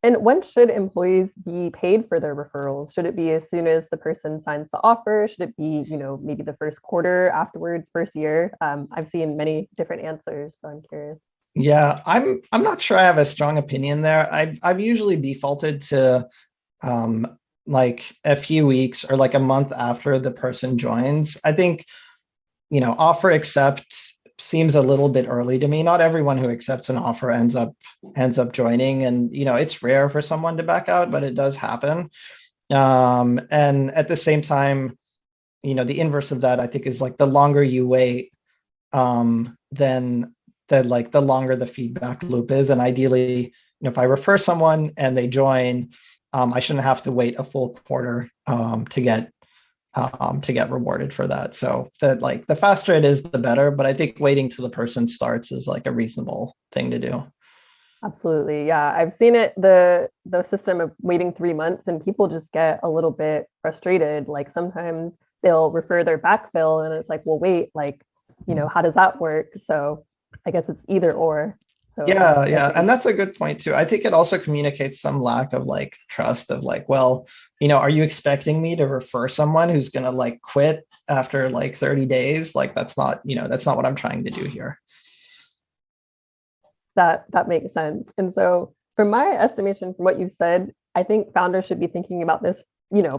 And when should employees be paid for their referrals? Should it be as soon as the person signs the offer? Should it be, maybe the first quarter afterwards, first year? I've seen many different answers, so I'm curious. Yeah, I'm not sure I have a strong opinion there. I've usually defaulted to like a few weeks or like a month after the person joins. I think, offer accept seems a little bit early to me. Not everyone who accepts an offer ends up joining, and it's rare for someone to back out, but it does happen. And at the same time, the inverse of that I think is like the longer you wait, then the longer the feedback loop is. And ideally, if I refer someone and they join, I shouldn't have to wait a full quarter to get rewarded for that. So that like the faster it is, the better. But I think waiting till the person starts is like a reasonable thing to do. Absolutely. Yeah. I've seen it, the system of waiting 3 months, and people just get a little bit frustrated. Like sometimes they'll refer their backfill and it's like, well, wait, like, how does that work? So I guess it's either or. So Yeah, I yeah. And agree. that's a good point too. I think it also communicates some lack of like trust of like, well, are you expecting me to refer someone who's gonna like quit after like 30 days? Like that's not what I'm trying to do here. That makes sense. And so from my estimation, from what you said, I think founders should be thinking about this,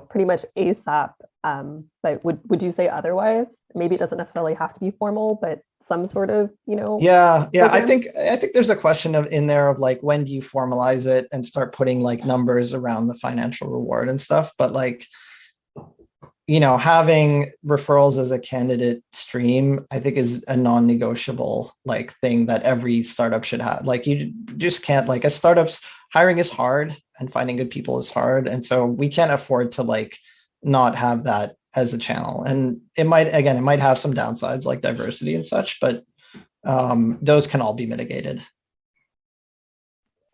pretty much ASAP. But would you say otherwise? Maybe it doesn't necessarily have to be formal, but some sort of, Yeah, yeah. I program. think I think there's a question of in there of like when do you formalize it and start putting like numbers around the financial reward and stuff. But like, having referrals as a candidate stream, I think is a non-negotiable like thing that every startup should have. Like you just can't like as startups, hiring is hard and finding good people is hard. And so we can't afford to like not have that as a channel. And it might have some downsides like diversity and such, but those can all be mitigated.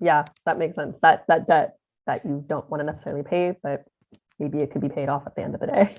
Yeah, that makes sense. That debt that you don't want to necessarily pay, but maybe it could be paid off at the end of the day.